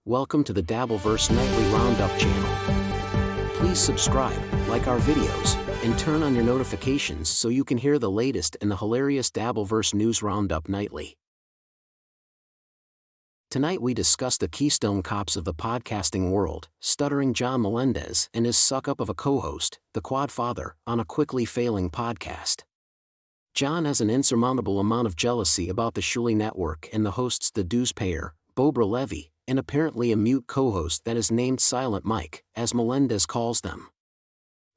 Welcome to the Dabbleverse Nightly Roundup channel. Please subscribe, like our videos, and turn on your notifications so you can hear the latest in the hilarious Dabbleverse News Roundup nightly. Tonight we discuss the keystone cops of the podcasting world, Stuttering John Melendez and his suck-up of a co-host, the Quad Father, on a quickly failing podcast. John has an insurmountable amount of jealousy about the Shuli Network and the hosts the dues payer, Bobra Levy, and apparently a mute co-host that is named Silent Mike, as Melendez calls them.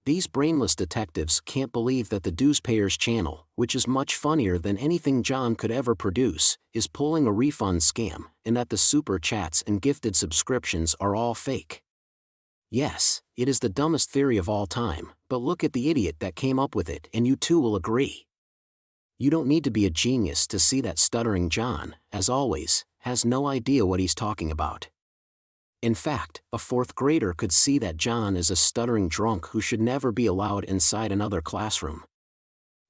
These brainless detectives can't believe that the dues payer's channel, which is much funnier than anything John could ever produce, is pulling a refund scam, and that the super chats and gifted subscriptions are all fake. Yes, it is the dumbest theory of all time, but look at the idiot that came up with it and you too will agree. You don't need to be a genius to see that Stuttering John, as always, has no idea what he's talking about. In fact, a fourth grader could see that John is a stuttering drunk who should never be allowed inside another classroom.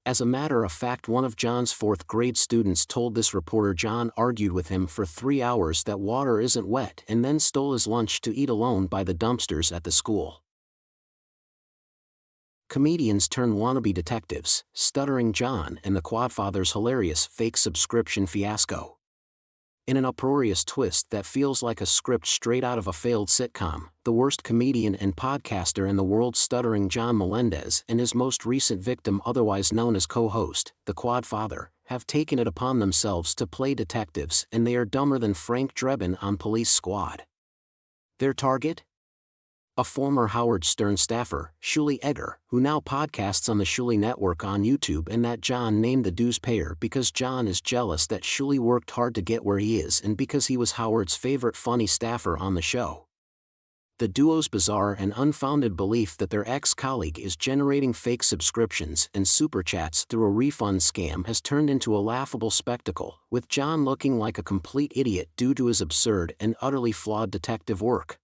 As a matter of fact, one of John's fourth grade students told this reporter John argued with him for 3 hours that water isn't wet and then stole his lunch to eat alone by the dumpsters at the school. Comedians turn wannabe detectives, Stuttering John and the Quadfather's hilarious fake subscription fiasco. In an uproarious twist that feels like a script straight out of a failed sitcom, the worst comedian and podcaster in the world, Stuttering John Melendez, and his most recent victim, otherwise known as co-host, the Quadfather, have taken it upon themselves to play detectives, and they are dumber than Frank Drebin on Police Squad. Their target? A former Howard Stern staffer, Shuli Egger, who now podcasts on the Shuli Network on YouTube, and that John named the dues payer because John is jealous that Shuli worked hard to get where he is and because he was Howard's favorite funny staffer on the show. The duo's bizarre and unfounded belief that their ex-colleague is generating fake subscriptions and super chats through a refund scam has turned into a laughable spectacle, with John looking like a complete idiot due to his absurd and utterly flawed detective work.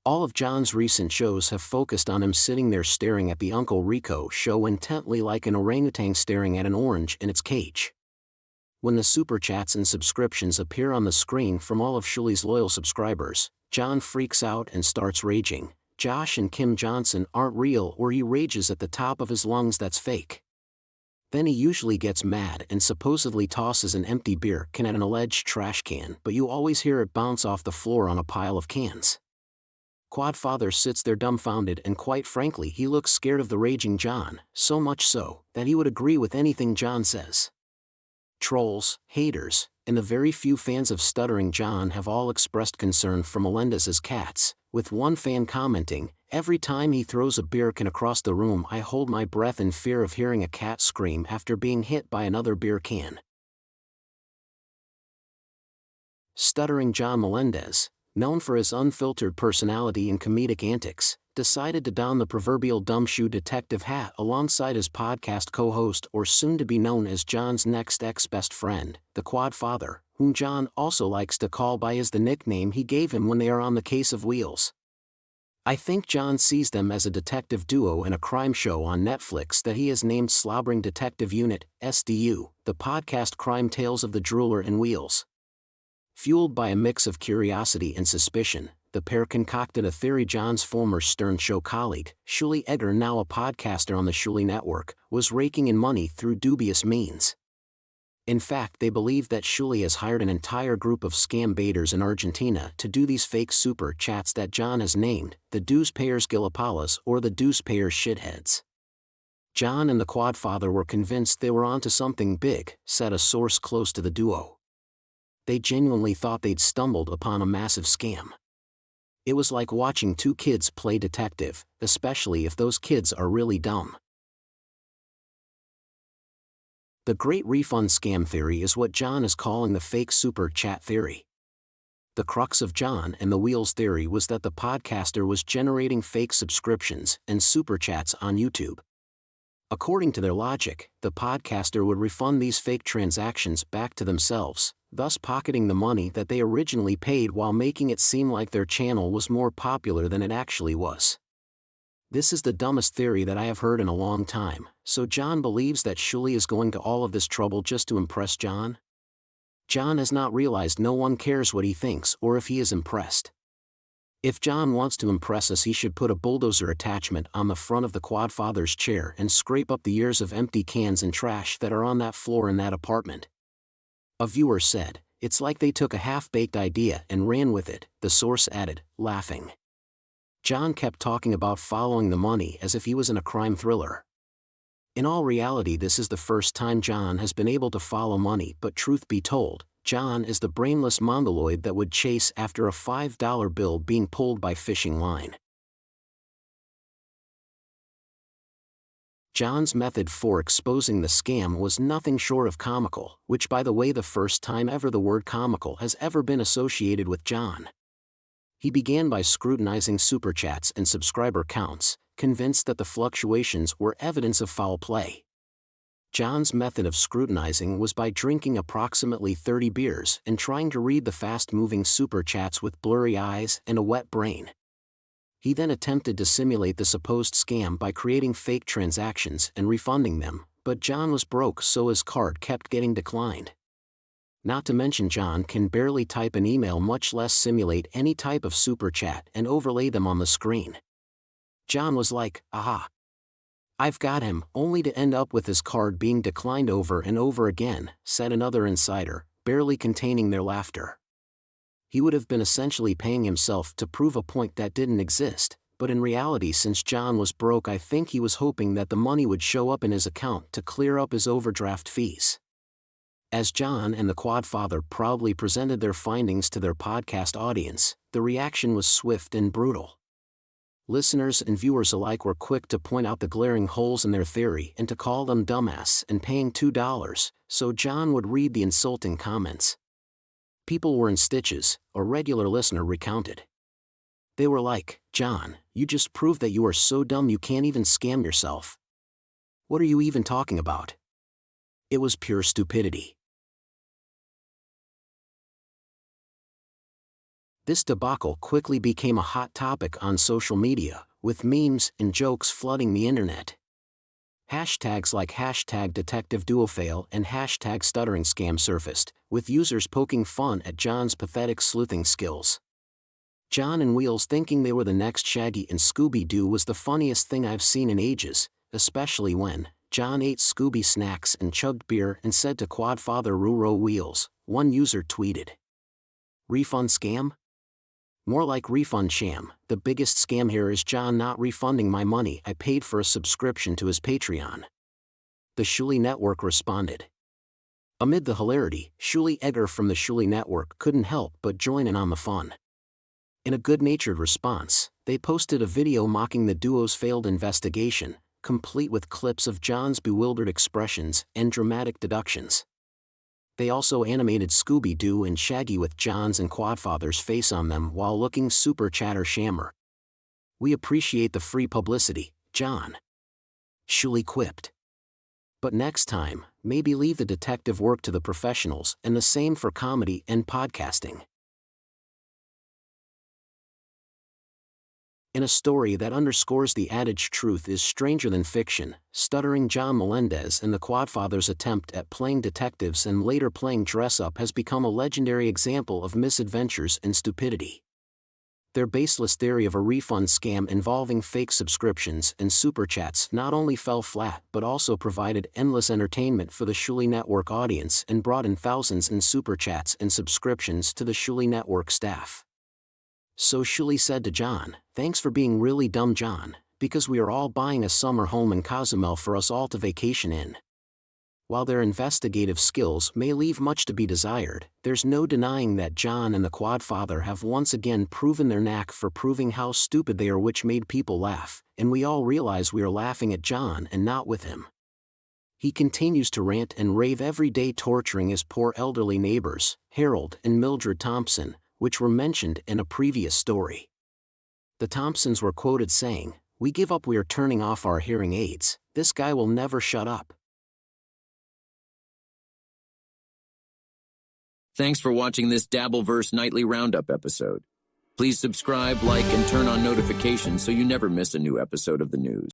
All of John's recent shows have focused on him sitting there staring at the Uncle Rico show intently like an orangutan staring at an orange in its cage. When the super chats and subscriptions appear on the screen from all of Shuli's loyal subscribers, John freaks out and starts raging. Josh and Kim Johnson aren't real, or he rages at the top of his lungs that's fake. Then he usually gets mad and supposedly tosses an empty beer can at an alleged trash can, but you always hear it bounce off the floor on a pile of cans. Quadfather sits there dumbfounded, and quite frankly he looks scared of the raging John, so much so, that he would agree with anything John says. Trolls, haters, and the very few fans of Stuttering John have all expressed concern for Melendez's cats, with one fan commenting, "Every time he throws a beer can across the room I hold my breath in fear of hearing a cat scream after being hit by another beer can." Stuttering John Melendez, known for his unfiltered personality and comedic antics, decided to don the proverbial dumb-shoe detective hat alongside his podcast co-host, or soon-to-be known as John's next ex-best friend, the Quadfather, whom John also likes to call by the nickname he gave him when they are on the case of Wheels. I think John sees them as a detective duo in a crime show on Netflix that he has named Slobbering Detective Unit, SDU, the podcast crime tales of the Drooler and Wheels. Fueled by a mix of curiosity and suspicion, the pair concocted a theory John's former Stern Show colleague, Shuli Egger, now a podcaster on the Shuli Network, was raking in money through dubious means. In fact, they believe that Shuli has hired an entire group of scam baiters in Argentina to do these fake super chats that John has named the dues payers Gilapalas, or the dues payers shitheads. John and the Quadfather were convinced they were onto something big, said a source close to the duo. They genuinely thought they'd stumbled upon a massive scam. It was like watching two kids play detective, especially if those kids are really dumb. The Great Refund Scam theory is what John is calling the fake super chat theory. The crux of John and the Wheels theory was that the podcaster was generating fake subscriptions and super chats on YouTube. According to their logic, the podcaster would refund these fake transactions back to themselves, thus pocketing the money that they originally paid while making it seem like their channel was more popular than it actually was. This is the dumbest theory that I have heard in a long time, so John believes that Shuli is going to all of this trouble just to impress John? John has not realized no one cares what he thinks or if he is impressed. If John wants to impress us, he should put a bulldozer attachment on the front of the Quadfather's chair and scrape up the years of empty cans and trash that are on that floor in that apartment. A viewer said, "It's like they took a half-baked idea and ran with it," the source added, laughing. John kept talking about following the money as if he was in a crime thriller. In all reality, this is the first time John has been able to follow money, but truth be told, John is the brainless mongoloid that would chase after a $5 bill being pulled by fishing line. John's method for exposing the scam was nothing short of comical, which, by the way, the first time ever the word comical has ever been associated with John. He began by scrutinizing superchats and subscriber counts, convinced that the fluctuations were evidence of foul play. John's method of scrutinizing was by drinking approximately 30 beers and trying to read the fast-moving superchats with blurry eyes and a wet brain. He then attempted to simulate the supposed scam by creating fake transactions and refunding them, but John was broke, so his card kept getting declined. Not to mention, John can barely type an email, much less simulate any type of superchat and overlay them on the screen. John was like, "Aha! I've got him," only to end up with his card being declined over and over again, said another insider, barely containing their laughter. He would have been essentially paying himself to prove a point that didn't exist, but in reality, since John was broke, I think he was hoping that the money would show up in his account to clear up his overdraft fees. As John and the Quadfather proudly presented their findings to their podcast audience, the reaction was swift and brutal. Listeners and viewers alike were quick to point out the glaring holes in their theory and to call them dumbass and paying $2, so John would read the insulting comments. People were in stitches, a regular listener recounted. They were like, "John, you just proved that you are so dumb you can't even scam yourself. What are you even talking about? It was pure stupidity." This debacle quickly became a hot topic on social media, with memes and jokes flooding the internet. Hashtags like #DetectiveDuoFail and #StutteringScam surfaced, with users poking fun at John's pathetic sleuthing skills. John and Wheels thinking they were the next Shaggy and Scooby-Doo was the funniest thing I've seen in ages, especially when John ate Scooby snacks and chugged beer and said to Quadfather "Ruro Wheels," one user tweeted. "Refund scam? More like refund sham. The biggest scam here is John not refunding my money I paid for a subscription to his Patreon." The Shuli Network responded. Amid the hilarity, Shuli Egger from the Shuli Network couldn't help but join in on the fun. In a good-natured response, they posted a video mocking the duo's failed investigation, complete with clips of John's bewildered expressions and dramatic deductions. They also animated Scooby-Doo and Shaggy with John's and Quadfather's face on them while looking super chatter shammer. "We appreciate the free publicity, John," Shuli quipped. "But next time, maybe leave the detective work to the professionals, and the same for comedy and podcasting." In a story that underscores the adage truth is stranger than fiction, stuttering John Melendez and the Quadfather's attempt at playing detectives and later playing dress-up has become a legendary example of misadventures and stupidity. Their baseless theory of a refund scam involving fake subscriptions and superchats not only fell flat but also provided endless entertainment for the Shuli Network audience and brought in thousands in superchats and subscriptions to the Shuli Network staff. So Shuli said to John, "Thanks for being really dumb, John, because we are all buying a summer home in Cozumel for us all to vacation in." While their investigative skills may leave much to be desired, there's no denying that John and the Quadfather have once again proven their knack for proving how stupid they are, which made people laugh, and we all realize we are laughing at John and not with him. He continues to rant and rave every day, torturing his poor elderly neighbors, Harold and Mildred Thompson, which were mentioned in a previous story. The Thompsons were quoted saying, "We give up, we are turning off our hearing aids, this guy will never shut up." Thanks for watching this Dabbleverse Nightly Roundup episode. Please subscribe, like, and turn on notifications so you never miss a new episode of the news.